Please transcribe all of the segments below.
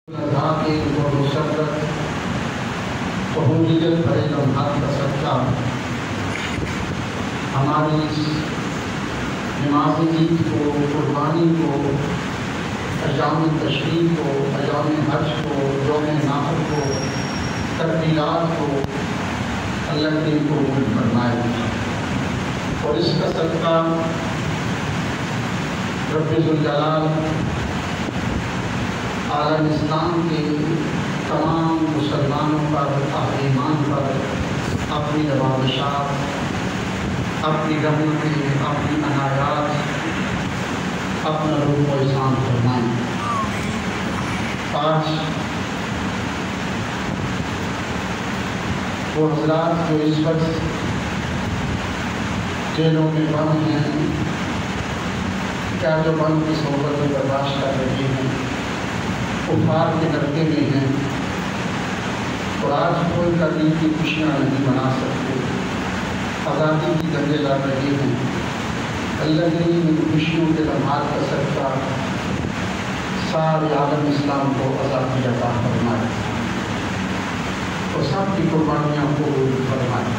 ذات و مسرت قبولیت بھرے لمحات کا صدقہ ہماری اس نماز عید کو، قربانی کو، ایام تشریق کو، ایام حج کو، یوم نحر کو، تکبیرات کو اللہ کے قبول فرمائے، اور اس کا صدقہ رب ذوالجلال عالم اسلام کے تمام مسلمانوں پر، اہل ایمان پر اپنی نوازشات، اپنی رحمتیں، اپنی عنایات، اپنا روح و احسان فرمائیں۔ آج وہ حضرات جو اس وقت جیلوں میں بند ہیں، کیا جو بند کی صحبت میں برداشت کر رہے ہیں، کفار کے ڈرتے میں ہیں، اور آج کوئی کبھی کی خوشیاں نہیں منا سکتے، آزادی کی جنگیں لڑ رہے ہیں، اللہ نے ان خوشیوں کے لمحات کا صدقہ سارے عالم اسلام کو آزادی عطا فرمائے اور سب کی قربانیاں قبول فرمائے۔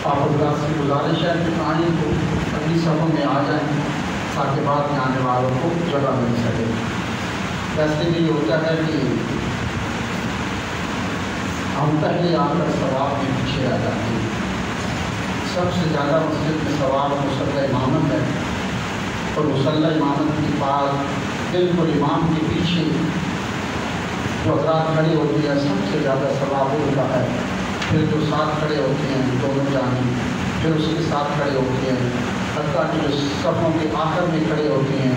آپ حضرات سے گزارش ہے کہ آئیں تو اگلی صفوں میں آ جائیں تاکہ بعد میں آنے والوں کو جگہ مل سکے۔ ویسے بھی ہوتا ہے کہ ہم پہلے آ کر ثواب میں پیچھے آ جاتے ہیں۔ سب سے زیادہ مسجد میں ثواب مصلی امامت ہے، اور مصلی امامت کے پاس بالکل امام کے پیچھے جو حضرات کھڑے ہوتے ہیں سب سے زیادہ ثواب ان کا ہے، پھر جو ساتھ کھڑے ہوتے ہیں دونوں جانب، پھر اس کے ساتھ کھڑے ہوتے ہیں، حتیٰ کہ جو صفوں کے آخر میں کھڑے ہوتے ہیں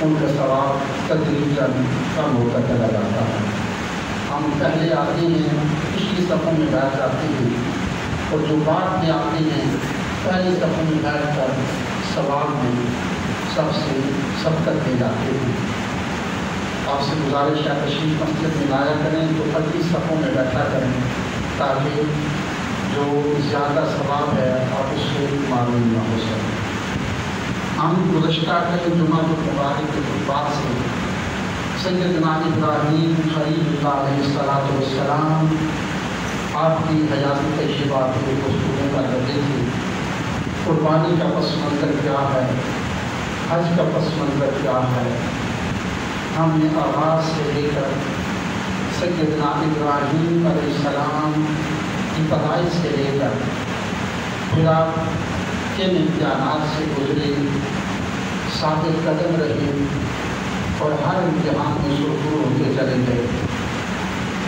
ان کا ثواب تدریجاً کم ہوتا چلا جاتا ہے۔ ہم پہلے آتے ہیں پچھلی صفوں میں بیٹھ جاتے ہیں، اور جو بعد میں آتے ہیں پہلی صفوں میں بیٹھ کر ثواب میں سب سے سبقت لے جاتے ہیں۔ آپ سے گزارش ہے تشریف مسجد میں لایا کریں تو اگلی صفوں میں بیٹھا کریں تاکہ جو زیادہ ثواب ہے آپ اس سے معلوم نہ ہو سکے۔ ہم گزشتہ کے جمعہ مبارک کے خطبات سے سیدنا ابراہیم خلیل اللہ علیہ السلام آپ کی حیات طیبہ کے گفتگو کر رہے تھے۔ قربانی کا پس منظر کیا ہے، حج کا پس منظر کیا ہے، ہم نے آغاز سے لے کر سیدنا ابراہیم علیہ السلام کی پیدائش سے لے کر پھر آپ کن امتحانات سے گزرے، ثابت قدم رہے اور ہر امتحان میں سرخرو ہوتے چلے گئے،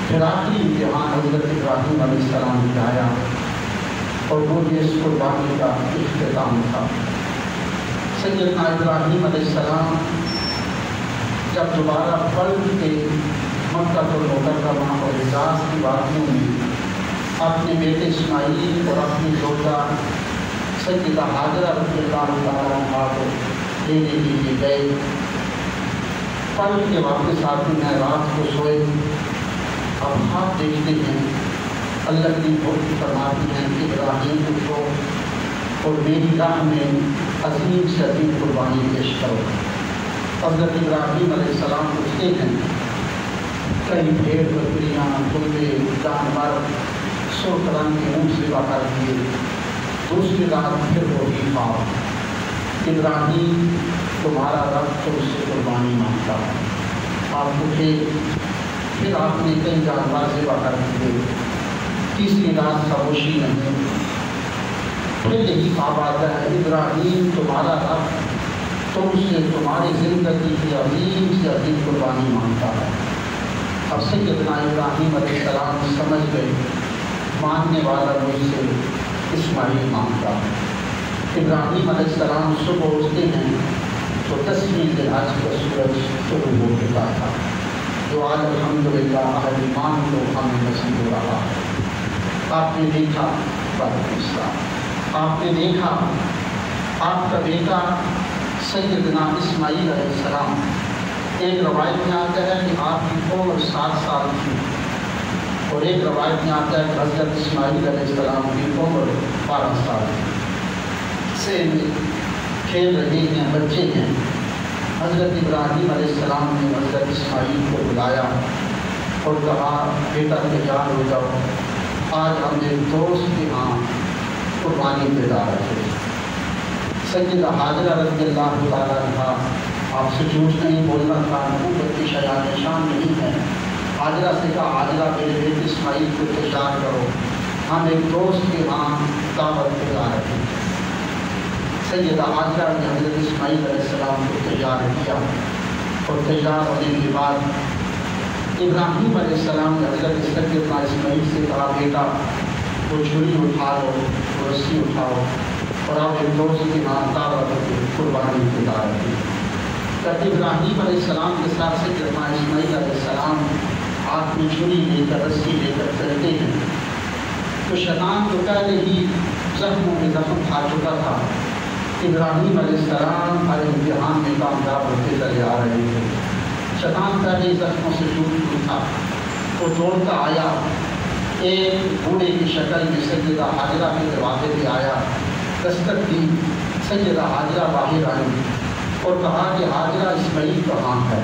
پھر آخری امتحان حضرت ابراہیم علیہ السلام کا آیا اور وہ یہ اس قربانی کا اختتام تھا۔ سیدنا ابراہیم علیہ السلام جب دوبارہ پلٹ کے مکہ المکرمہ اور حجاز کی وادیوں میں اپنے بیٹے اسماعیل اور اپنی زوجہ سیدہ حاجرہ رضی اللہ تعالیٰ عنہا کو لینے کے لیے گئے، پلٹ کے واپس آتے ہیں، رات کو سوئے، اب خواب دیکھتے ہیں، اللہ کی بہت فرماتی ہیں کہ ابراہیم اٹھو اور میری راہ میں عظیم سے عظیم قربانی پیش کرو۔ حضرت ابراہیم علیہ السلام اٹھتے ہیں، کئی بھیڑ بکریاں، دمبے، جانور، سرخ رنگ کے اونٹ ذبح کر دیے۔ دوسری رات پھر وہی خواب، ابراہیم تمہارا رب تو اس سے قربانی مانگتا ہے۔ آپ اٹھے، پھر آپ نے کئی جانور ذبح کر دیے۔ تیسری رات خاموشی نہیں، پھر یہی خواب آتا ہے، ابراہیم تمہارا رب تم سے تمہاری زندگی کی عظیم سے عظیم قربانی مانگتا ہے۔ اب سیدنا ابراہیم علیہ السلام سمجھ گئے ماننے والا مجھ سے اسماعیل مانگتا ہے۔ ابراہیم علیہ السلام صبح اٹھتے ہیں تو 10ویں ذی الحج کا سورج طلوع ہو چکا تھا، جو آج الحمدللہ اہل ایمان کو ہمیں نصیب ہو رہا ہے۔ آپ نے دیکھا آپ نے دیکھا آپ کا بیٹا سیدنا اسماعیل علیہ السلام، ایک روایت میں آتا ہے کہ آپ کی عمر 7 سال تھی، اور ایک روایت میں آتا ہے کہ حضرت اسماعیل علیہ السلام کی عمر 12 سال تھی۔ سے کھیل رہے ہیں، بچے ہیں، حضرت ابراہیم علیہ السلام نے حضرت اسماعیل کو بلایا اور کہا بیٹا تیار ہو جاؤ، آج ہم ایک دوست کے ہاں قربانی پہ جا رہے تھے۔ سیدہ حاجرہ رضی اللہ تعالیٰ عنہا، آپ سے جھوٹ نہیں بولنا تھا، نبوت کی شایان نشان نہیں ہے، حاجرہ سے کہا حاجرہ میرے بیٹے اسماعیل کو تیار کرو، ہم ایک دوست کے ہاں دعوت پہ جا رہے ہیں۔ سیدہ حاجرہ نے حضرت اسماعیل علیہ السلام کو تیار کیا اور تیار ہونے کے بعد ابراہیم علیہ السلام نے حضرت سیدنا اسماعیل سے کہا بیٹا وہ چھری اٹھا لو، وہ رسی اٹھاؤ اور آپ ایک دوست کے ہاں دعوت پہ قربانی پہ جا رہے ہیں۔ جب ابراہیم علیہ السلام کے ساتھ سیدنا اسماعیل علیہ السلام ہاتھ میں چھری لے کر رسی لے کر چلتے ہیں تو شیطان تو پہلے ہی زخموں میں زخم کھا چکا تھا۔ ابراہیم علیہ السلام ہر امتحان میں کامیاب ہوتے چلے آ رہے تھے۔ شیطان پہلے زخموں سے ٹوٹ تھا، وہ دوڑتا آیا، ایک بوڑھے کی شکل میں سیدہ حاجرہ کے دروازے پہ آیا، دستک دی، سیدہ حاجرہ باہر آئی اور کہا کہ حاجرہ اسماعیل کہاں ہے؟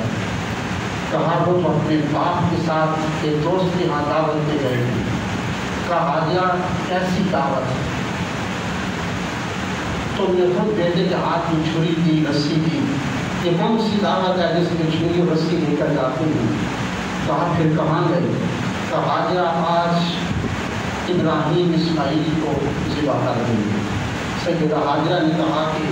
کہا وہ تو اپنے باپ کے ساتھ ایک دوست کے ہاں دعوت پہ گئے ہیں۔ کہا حاجرہ کیسی دعوت ہے؟ تم نے خود بیٹے کے ہاتھ میں چھری دی، رسی دی، یہ کون سی دعوت ہے جس میں چھری اور رسی لے کر جاتے ہیں؟ کہا پھر کہاں گئے؟ کہا حاجرہ آج ابراہیم اسماعیل کو ذبح کر دیں گے۔ سیدہ حاجرہ نے کہا کہ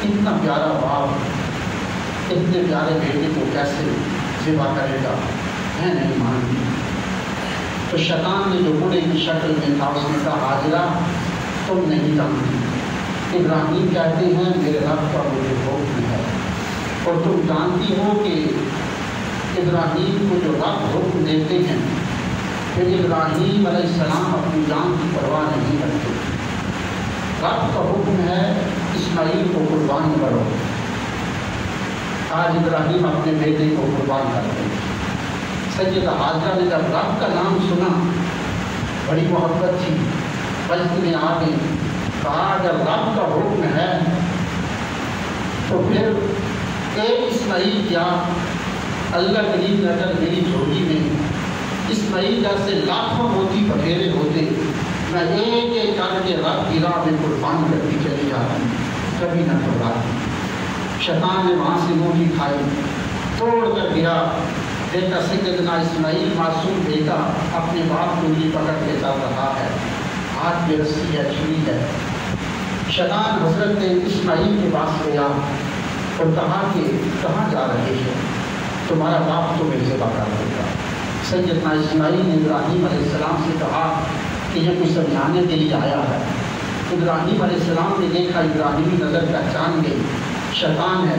اتنا پیارا باپ اتنے پیارے بیٹے کو کیسے ذبح کرے گا، میں نہیں مانتی۔ تو شیطان نے جو بوڑھے کی شکل میں تھا اس نے کہا حاجرہ تم نہیں جانتی، ابراہیم کہتے ہیں میرے رب کا مجھے حکم ہے، اور تم جانتی ہو کہ ابراہیم کو جو رب حکم دیتے ہیں پھر ابراہیم علیہ السلام اپنی جان کی پرواہ نہیں کرتے۔ رب کا حکم ہے اسماعیل کو قربان کرو، آج ابراہیم اپنے بیٹے کو قربان کرتے ہیں۔ سیدہ حاجرہ نے جب رب کا نام سنا بڑی محبت تھی، بجت میں آ گئی، کہا اگر رب کا حکم ہے تو پھر ایک اسماعیل کیا، اللہ کریم نے اگر میری جھولی میں اسماعیل جیسے لاکھوں موتی بکھیرے ہوتے، میں ایک ایک کر کے رب کی راہ میں قربان کرتی چلی جاتی، کبھی نہ گھبراتی۔ شیطان نے وہاں سے موتی کھائی، توڑ کر گیا، دیکھا سیدنا اسماعیل معصوم بیٹا اپنے باپ کو انگلی پکڑ کے چل رہا ہے، ہاتھ میں رسی ہے، چھری ہے۔ شیطان حضرت اسماعیل کے پاس گیا اور کہا کہ کہاں جا رہے ہیں؟ تمہارا باپ تو میرے ذبح کر دے گا۔ سیدنا اسماعیل نے ابراہیم علیہ السلام سے کہا کہ یہ کوئی سمجھانے کے لیے آیا ہے۔ ابراہیم علیہ السلام نے دیکھا، ابراہیمی نظر پہچان گئی، شیطان ہے۔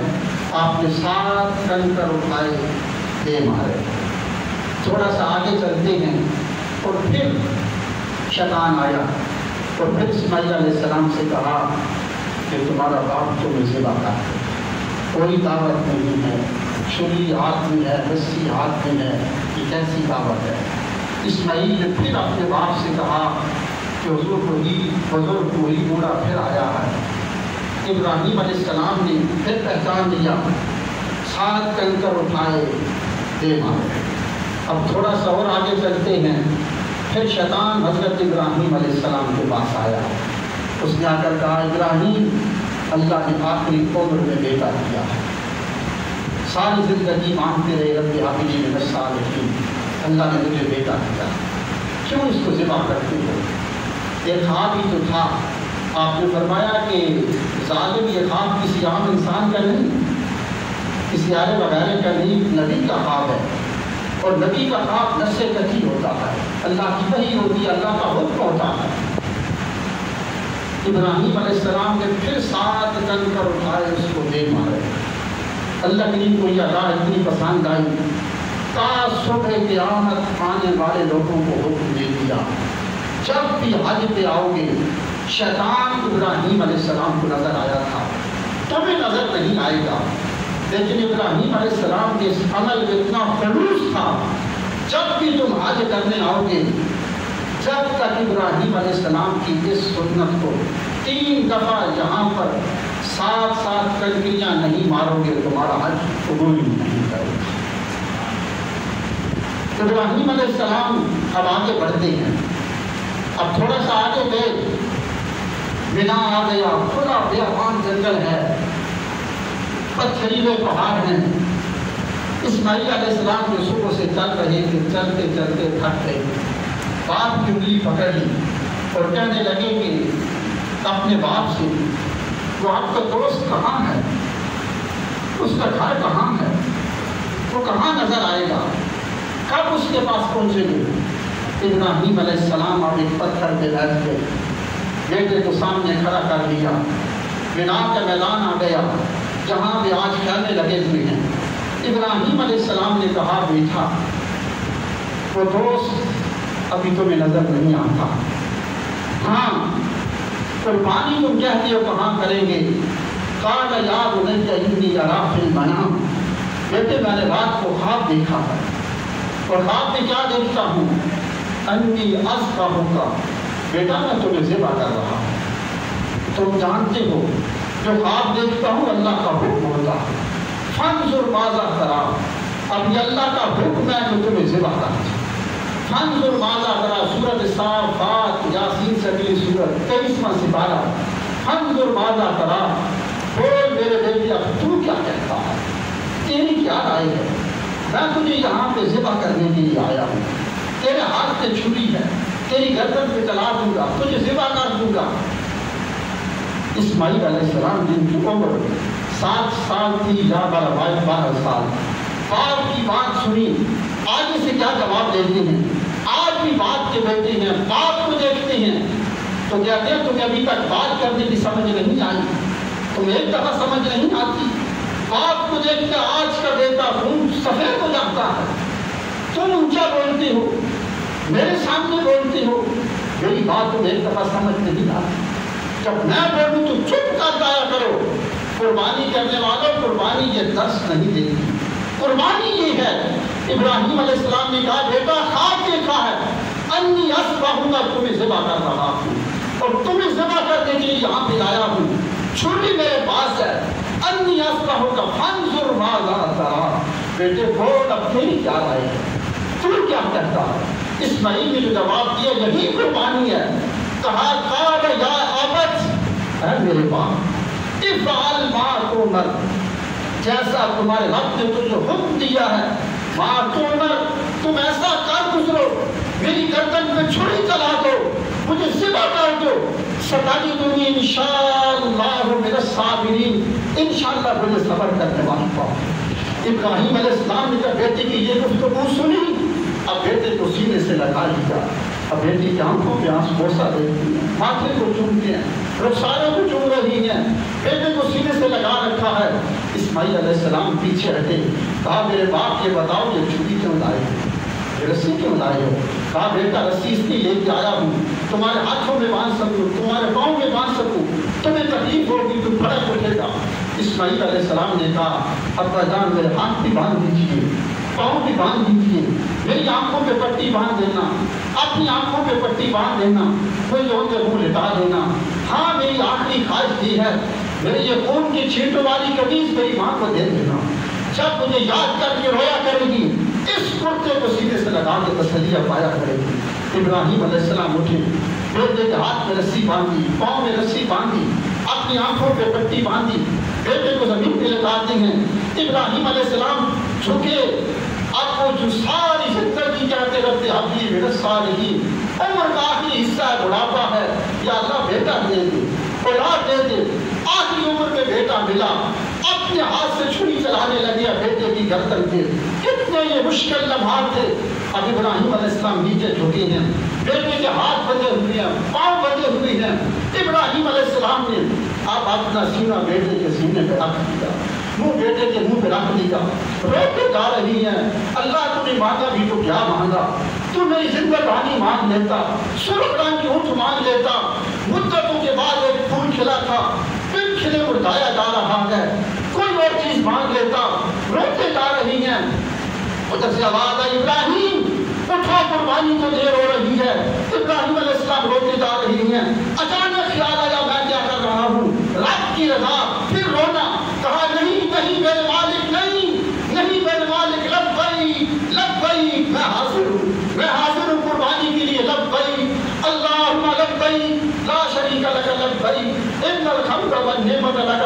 آپ نے 7 کنکر اٹھائے، دے مارے۔ تھوڑا سا آگے چلتے ہیں اور پھر شیطان آیا اور پھر اسماعیل علیہ السلام سے کہا کہ تمہارا باپ تو میں ذبح کر دے، کوئی دعوت نہیں ہے، چھری ہاتھ میں ہے، رسی ہاتھ میں ہے، یہ کیسی دعوت ہے؟ اسماعیل نے پھر اپنے باپ سے کہا کہ حضور وہی بوڑھا پھر آیا ہے۔ ابراہیم علیہ السلام نے پھر پہچان لیا، 7 کنکر اٹھائے، دے مارے۔ اب تھوڑا سا اور آگے چلتے ہیں، پھر شیطان حضرت ابراہیم علیہ السلام کے پاس آیا، اس نے آ کر کہا ابراہیم اللہ نے آخری عمر میں بیٹا دیا ہے، ساری زندگی مانگتے رہے رب حب لی من الصالحین، اللہ نے مجھے بیٹا دیا، کیوں اس کو ذبح کرتے ہو؟ یہ خواب ہی تو تھا۔ آپ نے فرمایا کہ ظالم یہ خواب کسی عام انسان کا نہیں، کسی آرے وغیرہ کا نہیں، نبی کا خواب ہے، اور نبی کا خواب نشے کتی ہوتا ہے، اللہ کی وحی ہوتی ہے، اللہ کا حکم ہوتا ہے۔ ابراہیم علیہ السلام نے پھر 7 کنکر اٹھائے، اس کو دے مارے۔ اللہ کریم کو یہ راہ اتنی پسند آئی، تا صبح قیامت آنے والے لوگوں کو حکم دے دیا جب بھی حج پہ آؤ گے، شیطان ابراہیم علیہ السلام کو نظر آیا تھا، تمہیں نظر نہیں آئے گا، لیکن ابراہیم علیہ السلام کے اس عمل میں اتنا خلوص تھا، جب بھی تم حج کرنے آؤ گے، جب تک ابراہیم علیہ السلام کی اس سنت کو 3 دفعہ یہاں پر 7 کنکریاں نہیں مارو گے، تمہارا حج قبول نہیں کرے گا۔ ابراہیم علیہ السلام اب آگے بڑھتے ہیں. اب تھوڑا سا آگے گئے، بنا آ گیا، کھلا بیابان جنگل ہے، پتھریلے پہاڑ ہیں. اسماعیل علیہ السلام جو صبح سے چل رہے تھے، چلتے چلتے تھک گئے، باپ کی انگلی پکڑ لی اور کہنے لگے کہ اپنے باپ سے، وہ آپ کا دوست کہاں ہے، اس کا گھر کہاں ہے، وہ کہاں نظر آئے گا، کب اس کے پاس پہنچے گے. ابراہیم علیہ السلام اب ایک پتھر پہ بیٹھ گئے، بیٹے کو سامنے کھڑا کر دیا. بنا کا میدان آ گیا جہاں بھی آج کھیلنے لگے ہوئے ہیں. ابراہیم علیہ السلام نے کہا بیٹا، وہ دوست ابھی تمہیں نظر نہیں آتا. ہاں قربانی تم کہتے ہو کہاں کریں گے. قال یا بنی انی ارا فی المنام، بیٹے میں نے رات کو خواب دیکھا ہے، اور خواب میں کیا دیکھتا ہوں، انی اذبحک، بیٹا میں تمہیں ذبح کر رہا ہوں. تم جانتے ہو جو خواب دیکھتا ہوں اللہ کا حکم ہوتا ہے. فانظر ماذا ترى، اب یہ اللہ کا حکم ہے کہ تمہیں ذبح کرنا. فانظر ماذا ترى، سورۃ صافات یاسین سے اگلی سورت 23واں سپارہ. فانظر ماذا ترى، بول میرے بیٹے اب تو کیا کہتا ہے، تیری کیا رائے ہے. میں تجھے یہاں پہ ذبح کرنے کے لیے آیا ہوں. تیرے ہاتھ میں چھری ہے، تیری گردن پہ چلا دوں گا، تجھے ذبح کر دوں گا. اسماعیل علیہ السلام جن کی عمر 7 سال تھی یا 12 سال، باپ کی بات سنی، آگے سے کیا جواب دیتے ہیں. آج بھی باپ کے بیٹے ہیں، باپ کو دیکھتے ہیں تو کہتے ہیں تمہیں ابھی تک بات کرنے کی سمجھ نہیں آئی، تمہیں ایک دفعہ سمجھ نہیں آتی. باپ کو دیکھ کے آج کا بیٹا خون سفید ہو جاتا ہے. تم اونچا بولتے ہو، میرے سامنے بولتے ہو، میری بات تمہیں ایک دفعہ سمجھ نہیں آتی. جب میں بولوں تو چپ کر جایا کرو. قربانی کرنے والوں، قربانی یہ درس نہیں دیتی. قربانی یہ ہے، ابراہیم علیہ السلام نے کہا بیٹا خواب دیکھا ہے، انی اذبحک، تمہیں ذبح کر رہا ہوں اور تمہیں ذبح کرنے کے لیے یہاں پہ لایا ہوں. چھری میرے پاس ہے. انی اذبحک فانظر ماذا ترى، بیٹے بول اب تیری کیا رائے ہے، تو کیا کہتا ہے. اسماعیل نے جو جواب دیا یہی قربانی ہے. کہا قال یا ابت، اے میرے باپ، افعل ما تؤمر، جیسا تمہارے رب نے تجھے حکم دیا ہے. ما تؤمر، تم ایسا کر گزرو، میری گردن پہ چھری چلا دو، مجھے ذبح کر دو. ستجدنی انشاءاللہ من الصابرین، انشاءاللہ مجھے صبر کرنے والا پاؤ. ابراہیم علیہ السلام نے جب بیٹے کی یہ گفتگو سنی، اب بیٹے کو سینے سے لگا لیا. اب بیٹی کی آنکھوں پہ آنسو بوسہ دیتی ہیں، ماتھے کو چومتے ہیں، رخساروں کو چوم رہی ہیں، بیٹے کو سینے سے لگا رکھا ہے. اسماعیل علیہ السلام پیچھے ہٹے. کہا میرے باپ یہ بتاؤ یہ چھری کیوں لائے ہو، یہ رسی کیوں لائے ہو. کہا بیٹا رسی اس لیے لے کے آیا ہوں تمہارے ہاتھوں میں باندھ سکوں، تمہارے پاؤں میں باندھ سکوں، تمہیں تکلیف ہوگی تو فرق اٹھے گا. اسماعیل علیہ السلام نے کہا ابا جان میرے ہاتھ بھی باندھ دیجیے، پاؤں بھی باندھ دیجیے، میری آنکھوں پہ پٹی باندھ دینا، اپنی آنکھوں پہ پٹی باندھ دینا، کوئی اور منہ لٹا دینا. ہاں میری آخری خواہش یہ ہے، میری یہ خون کی چھینٹوں والی قمیض میری ماں کو دے دینا. جب مجھے یاد کر کے رویا کرے گی، اس کرتے کو سینے سے لگا کے تسلیہ پایا کرے گی. ابراہیم علیہ السلام اٹھے، بیٹے کے ہاتھ میں رسی باندھی، پاؤں میں رسی باندھی، اپنی آنکھوں پہ پٹی باندھی، بیٹے کو زمین پہ لٹاتے ہیں. ابراہیم علیہ السلام جھکے. اب وہ جو ساری زندگی کہتے رہتے حبیب من الصالحین، عمر کا آخری حصہ ہے، بڑھاپا ہے، یا اللہ بیٹا دے دے، اولاد دے دے. آخری عمر میں بیٹا ملا، اپنے ہاتھ سے چھری چلانے لگے بیٹے کی گردن پہ. کتنے یہ مشکل لمحات تھے. اب ابراہیم علیہ السلام نیچے جھکے ہیں، بیٹے کے ہاتھ بندھے ہوئے ہیں، پاؤں بندھے ہوئے ہیں. ابراہیم علیہ السلام نے اب اپنا سینہ بیٹے کے سینے پہ رکھ دیا، منہ بیٹے کے منہ پہ رکھ دیا. روتے جا رہی ہیں، اللہ تم نے مانگا بھی تو کیا مانگا، تو میری زندگانی مانگ لیتا، سرخ رنگ کی اونٹ مانگ لیتا. مدتوں کے بعد ایک پھول کھلا تھا، پھر کھلے مردایا جا رہا ہے، کوئی اور چیز مانگ لیتا. روتے جا رہی ہیں. ادھر سے آواز آئی ابراہیم اٹھو، قربانی کو دیر ہو رہی ہے. ابراہیم علیہ السلام روتے جا رہی ہیں. اچانک خیال آیا میں کیا کر رہا ہوں، رب کی رضا. پھر رونا. کہا نہیں نہیں میرے مالک، نہیں نہیں میرے مالک، لبیک لبیک، میں حاضر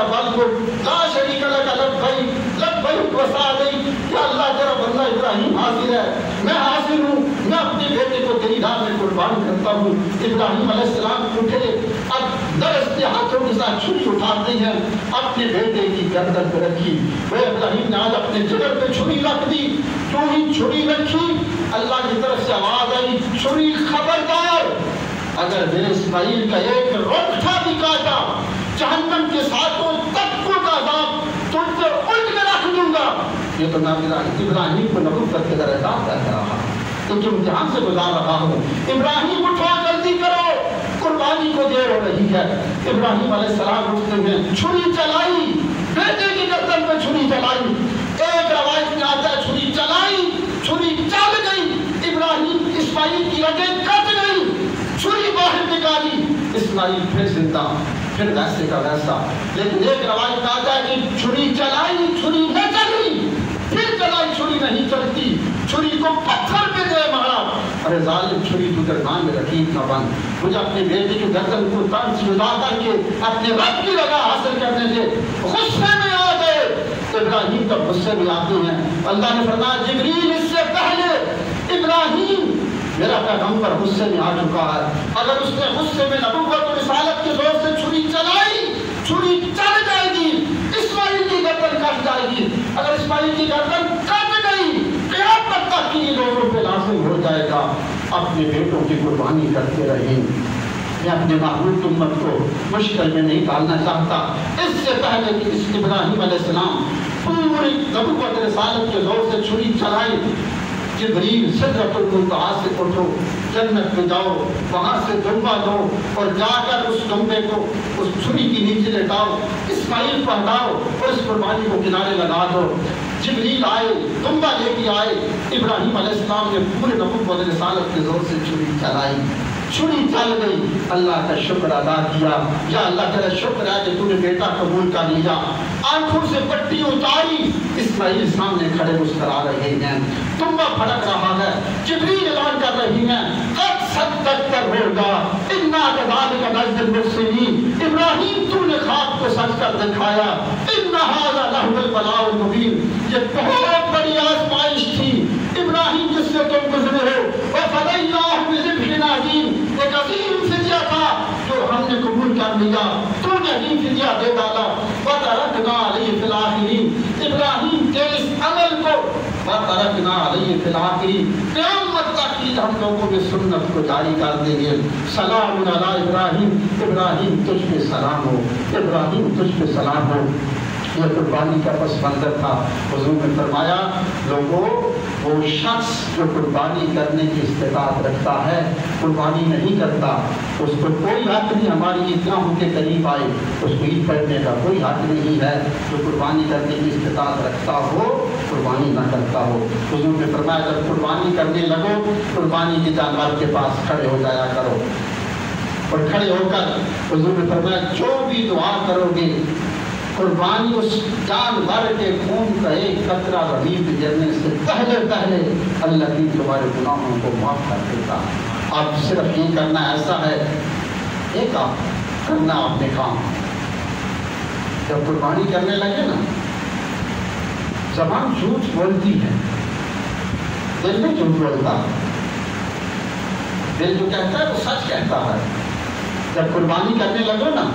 والملك لا شریک لک لبیک لبیک وسعدیک. یا اللہ تیرا بندہ ابراہیم حاضر ہے، میں حاضر ہوں، میں اپنے بیٹے کو تیری راہ میں قربان کرتا ہوں. ابراہیم علیہ السلام اٹھے، اب درستے ہاتھوں کے ساتھ چھری اٹھاتے ہیں، اپنے بیٹے کی گردن پہ رکھی. وہ ابراہیم نے آج اپنے جگر پہ چھری رکھ دی. جو ہی چھری رکھی اللہ کی طرف سے آواز آئی، چھری خبردار، اگر میرے اسماعیل کا ایک روٹھا بھی کاٹا جہنم کے ساتھوں طبقوں کا عذاب تجھ پر الٹ کے رکھ دوں گا. یہ تو میں ابراہیم کو نبوت کے در اعزاز کہہ رہا ہوں، ایک امتحان سے گزار رہا ہوں. ابراہیم اٹھو، جلدی کرو، قربانی کو دیر ہو رہی ہے. ابراہیم علیہ السلام اٹھتے ہیں، چھری چلائی، بیٹے کی گردن پہ چھری چلائی. ایک روایت میں آتا ہے چھری چلائی، چھری چل گئی، ابراہیم اسماعیل کی رگیں کٹ گئی، چھری باہر نکالی، اسماعیل پھر زندہ، پھر ویسے کا ویسا. لیکن ایک روایت میں آتا ہے کہ چھری چلائی، چھری نہ چلی، پھر چلائی، چھری نہیں چلتی، چھری کو پتھر پہ دے مارا. ارے ظالم، چھری تو درمیان میں رکیب نہ بن، مجھے اپنے بیٹے کی گردن کو تن سے جدا کر کے اپنے رب کی رضا حاصل کرنے سے غصے میں آ گئے. ابراہیم کا غصے میں آتے ہیں. اللہ نے فرمایا جبریل اس سے پہلے ابراہیم میرا پیغمبر غصے میں آ چکا ہے، اگر اس نے غصے میں نبوت اور رسالت کے زور سے چھری چلائی، چھری چل جائے گی، اسماعیل کی گردن کٹ جائے گی. اگر اسماعیل کی گردن کٹ گئی، قیامت تک کی لوگوں پہ لازم ہو جائے گا. اپنے بیٹوں کی قربانی کرتے رہیں. میں اپنے محبوب امت کو مشکل میں نہیں ڈالنا چاہتا. اس سے پہلے کہ اس ابراہیم علیہ السلام پوری نبوت رسالت کے زور سے چھری چلائی، جبریل سدرۃ المنتہا سے اٹھو، جنت میں جاؤ، وہاں سے دمبا دو اور جا کر اس دمبے کو اس چھری کی نیچے لٹاؤ، اسماعیل کو ہٹاؤ اور اس قربانی کو کنارے لگا دو. جبریل آئے، دمبا لے کے آئے. ابراہیم علیہ السلام نے پورے نبوت رسالت کے زور سے چھری چلائی، چھری چل گئی. اللہ کا شکر ادا کیا، یا اللہ تیرا شکر ہے کہ تو نے بیٹا قبول کر لیا. آنکھوں سے پٹی اتاری، اسماعیل سامنے کھڑے مسکرا رہے ہیں، دمبا پھڑک رہا ہے. جبریل اعلان کر رہی ہیں قد صدقت الرؤیا انا كذلك نجزي المحسنين. ابراہیم تو نے خواب کو سچ کر دکھایا. ان هذا لهو البلاء المبین. یہ بہت بڑی آزمائش تھی ابراہیم جس سے تم گزرے ہو. وفدیناہ بذبح عظیم، ایک عظیم فدیہ تھا جو ہم نے قبول کر لیا، تو نے عظیم فدیہ دے ڈالا. وترکنا علیہ فی الآخرین، ابراہیم کے اس عمل کو وترکنا علیہ فی الآخرین، قیامت تک کی ہم لوگوں میں سنت کو جاری کر دیں گے. سلام علی ابراہیم، ابراہیم تجھ پہ سلام ہو، ابراہیم تجھ پہ سلام ہو. یہ قربانی کا پس منظر تھا. حضور نے فرمایا لوگوں، وہ شخص جو قربانی کرنے کی استطاعت رکھتا ہے قربانی نہیں کرتا، اس کو کوئی حق نہیں ہماری عیدگاہوں کے قریب آئے، اس کو عید پڑھنے کا کوئی حق نہیں ہے. جو قربانی کرنے کی استطاعت رکھتا ہو قربانی نہ کرتا ہو. حضور نے فرمایا جب قربانی کرنے لگو قربانی کے جانور کے پاس کھڑے ہو جایا کرو، اور کھڑے ہو کر حضور نے فرمایا جو بھی دعا کرو گے قربانی اس جانور کے خون کا ایک قطرہ زمین پہ گرنے سے پہلے اللہ کی تمہارے گناہوں کو معاف کر دیتا. اب صرف یہ کرنا ایسا ہے، ایک آپ کرنا اپنے کام. جب قربانی کرنے لگے نا، زبان جھوٹ بولتی ہے، دل میں جھوٹ بولتا ہے. دل جو کہتا ہے وہ سچ کہتا ہے. جب قربانی کرنے لگو نا،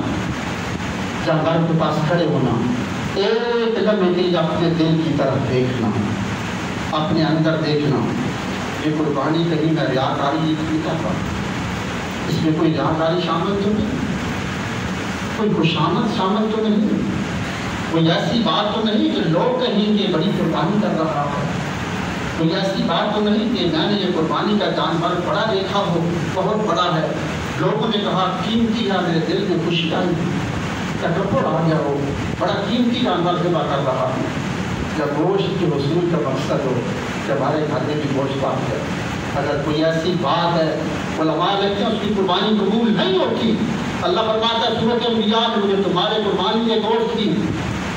جانور کے پاس کھڑے ہونا، ایک لمحے کے لیے اپنے دل کی طرف دیکھنا، اپنے اندر دیکھنا. یہ قربانی کہیں میں ریاکاری نہیں کرتا، اس میں کوئی ریاکاری شامل تو نہیں، کوئی خوشامد شامل تو نہیں، کوئی ایسی بات تو نہیں کہ لوگ کہیں کہ بڑی قربانی کر رہا ہے، کوئی ایسی بات تو نہیں کہ میں نے یہ قربانی کا جانور بڑا دیکھا ہو، بہت بڑا ہے، لوگوں نے کہا قیمتی ہے، میرے دل میں خوشی آئی، تکبر آ گیا ہو، بڑا قیمتی جانور ذبح کر رہا ہے. جب گوشت کے حصول کا مقصد ہو کہ ہمارے کھانے کی گوشت پاک ہے. اگر کوئی ایسی بات ہے علماء لگتے ہیں اس کی قربانی قبول نہیں ہوتی. اللہ فرماتا ہے سورۃ انبیاء میں مجھے تمہارے قربانی کے گوشت کی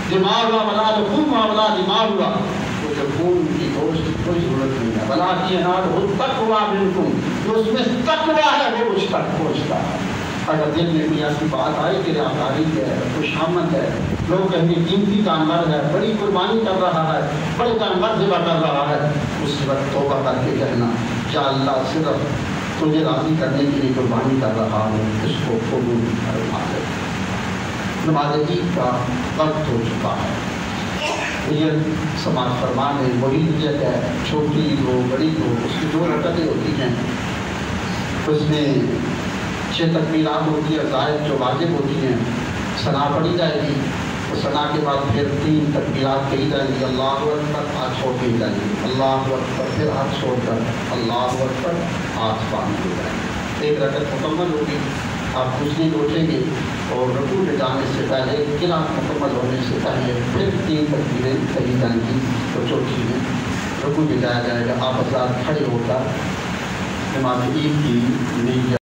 دماغ ہوا ولا خون ہوا ولا دماغ ہوا، تو جو خون کی گوشت کی کوئی ضرورت نہیں ہے. ولا کی نار ہو تقوا منکم، جو اس میں تقوا ہے وہ مجھ تک پہنچتا ہے. اگر دل میں کوئی ایسی بات آئے کہ ریاکاری ہے، خوشامد ہے، لوگ کہیں گے قیمتی جانور ہے، بڑی قربانی کر رہا ہے، بڑے جانور ذبح کر رہا ہے، اس وقت توبہ کر کے کہنا یا اللہ صرف تجھے راضی کرنے کے لیے قربانی کر رہا ہوں، اس کو قبول فرما دے۔ نماز عید کا وقت ہو چکا ہے، نیت سماعت فرمانے وہی نیت ہے، چھوٹی ہو بڑی ہو، اس کی 2 رکعتیں ہوتی ہیں، اس میں 6 تکبیرات ہوتی ہیں، زائد جو واجب ہوتی ہیں، ثنا پڑھی جائے گی، اور ثنا کے بعد پھر 3 تکبیرات کہی جائیں گی، اللہ اکبر، ہاتھ چھوڑ کے جائیں گی، اللہ اکبر، پھر ہاتھ چھوڑ کر اللہ اکبر، ہاتھ باندھ کے جائیں گے۔ 1 رکعت مکمل ہوگی، آپ کچھ نہیں سوچیں گے، اور رکوع پہ جانے سے پہلے قرات مکمل ہونے سے پہلے پھر 3 تکبیریں کہی جائیں گی، تو چوتھی میں رکوع پہ جایا جائے گا۔ آپ حضرات کھڑے ہو کر نماز عید کی نیت